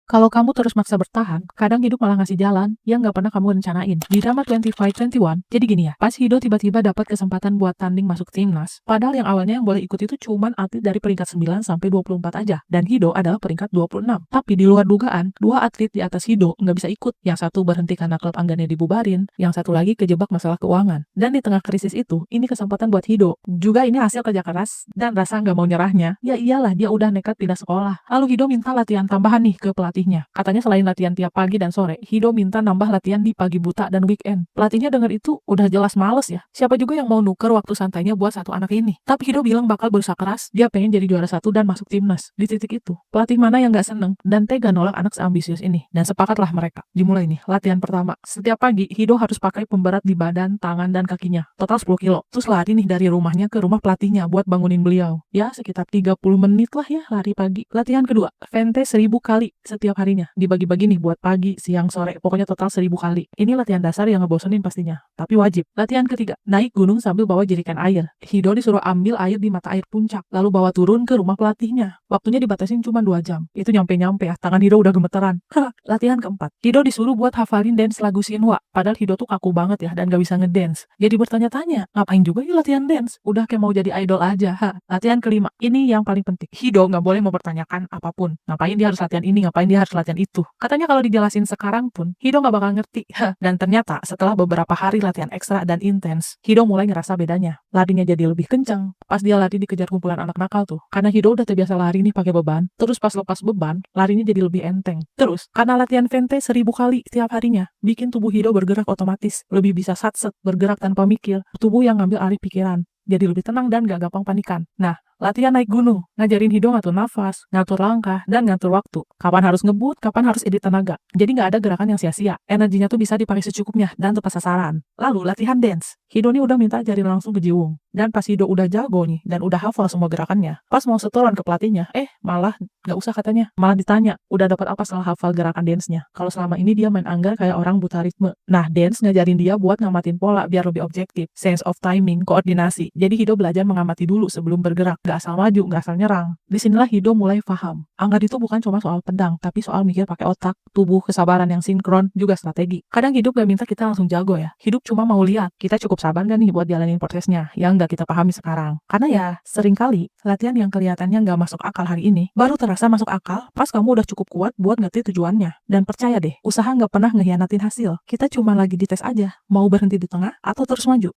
Kalau kamu terus maksa bertahan, kadang hidup malah ngasih jalan yang nggak pernah kamu rencanain. Di drama 25-21, jadi gini ya, pas Hido tiba-tiba dapat kesempatan buat tanding masuk timnas, padahal yang awalnya yang boleh ikut itu cuman atlet dari peringkat 9 sampai 24 aja, dan Hido adalah peringkat 26. Tapi di luar dugaan, dua atlet di atas Hido nggak bisa ikut. Yang satu berhenti karena klub anggarnya dibubarin, yang satu lagi kejebak masalah keuangan. Dan di tengah krisis itu, ini kesempatan buat Hido. Juga ini hasil kerja keras dan rasa nggak mau nyerahnya. Ya iyalah, dia udah nekat pindah sekolah. Lalu Hido minta latihan tambahan nih ke pelatihnya. Katanya selain latihan tiap pagi dan sore, Hido minta nambah latihan di pagi buta dan weekend. Pelatihnya denger itu udah jelas males ya. Siapa juga yang mau nuker waktu santainya buat satu anak ini. Tapi Hido bilang bakal berusaha keras, dia pengen jadi juara satu dan masuk timnas. Di titik itu, pelatih mana yang gak seneng dan tega nolak anak seambisius ini. Dan sepakatlah mereka. Dimulai nih, latihan pertama. Setiap pagi, Hido harus pakai pemberat di badan, tangan, dan kakinya. Total 10 kilo. Terus lari nih dari rumahnya ke rumah pelatihnya buat bangunin beliau. Ya, sekitar 30 menit lah ya lari pagi. Latihan kedua, Vente 1000 kali setiap harinya. Dibagi-bagi nih buat pagi, siang, sore. Pokoknya total 1000 kali. Ini latihan dasar yang ngebosenin pastinya. Tapi wajib. Latihan ketiga, naik gunung sambil bawa jerikan air. Hido disuruh ambil air di mata air puncak, lalu bawa turun ke rumah pelatihnya. Waktunya dibatasin cuma 2 jam. Itu nyampe-nyampe ya, tangan Hido udah gemeteran. Latihan keempat, Hido disuruh buat hafalin dance lagu Shinhwa. Padahal Hido tuh kaku banget ya dan gak bisa ngedance. Jadi bertanya-tanya, ngapain juga ya latihan dance? Udah kayak mau jadi idol aja. Latihan kelima, ini yang paling penting. Hido gak boleh mempertanyakan apapun. Ngapain dia harus latihan ini, ngapain dia harus latihan itu. Katanya kalau dijelasin sekarang pun, Hido gak bakal ngerti. Dan ternyata setelah beberapa hari latihan ekstra dan intens, Hido mulai ngerasa bedanya. Larinya jadi lebih kenceng. Pas dia lari dikejar kumpulan anak nakal tuh. Karena Hido udah terbiasa lari nih pakai beban. Terus pas lepas beban, larinya jadi lebih enteng. Terus, karena latihan Vente 1000 kali tiap harinya, bikin tubuh Hido bergerak otomatis. Lebih bisa satset, bergerak tanpa mikir. Tubuh yang ngambil alih pikiran. Jadi lebih tenang dan gak gampang panikan. Nah, latihan naik gunung, ngajarin Hido ngatur nafas, ngatur langkah, dan ngatur waktu. Kapan harus ngebut, kapan harus edit tenaga. Jadi nggak ada gerakan yang sia-sia. Energinya tuh bisa dipakai secukupnya dan tepat sasaran. Lalu latihan dance. Hido nih udah minta ajarin langsung ke Jiwung. Dan pas Hido udah jago nih, dan udah hafal semua gerakannya, pas mau setoran ke pelatihnya, malah nggak usah katanya. Malah ditanya, udah dapat apa setelah hafal gerakan dance-nya? Kalau selama ini dia main anggar kayak orang buta ritme. Nah, dance ngajarin dia buat ngamatin pola biar lebih objektif, sense of timing, koordinasi. Jadi Hido belajar mengamati dulu sebelum bergerak. Gak asal maju, gak asal nyerang. Disinilah Hido mulai paham. Anggar itu bukan cuma soal pedang, tapi soal mikir pakai otak, tubuh, kesabaran yang sinkron, juga strategi. Kadang hidup gak minta kita langsung jago ya. Hidup cuma mau lihat, kita cukup sabar gak nih buat jalanin prosesnya, yang gak kita pahami sekarang. Karena ya, seringkali, latihan yang kelihatannya gak masuk akal hari ini, baru terasa masuk akal pas kamu udah cukup kuat buat ngerti tujuannya. Dan percaya deh, usaha gak pernah ngehianatin hasil. Kita cuma lagi dites aja, mau berhenti di tengah atau terus maju.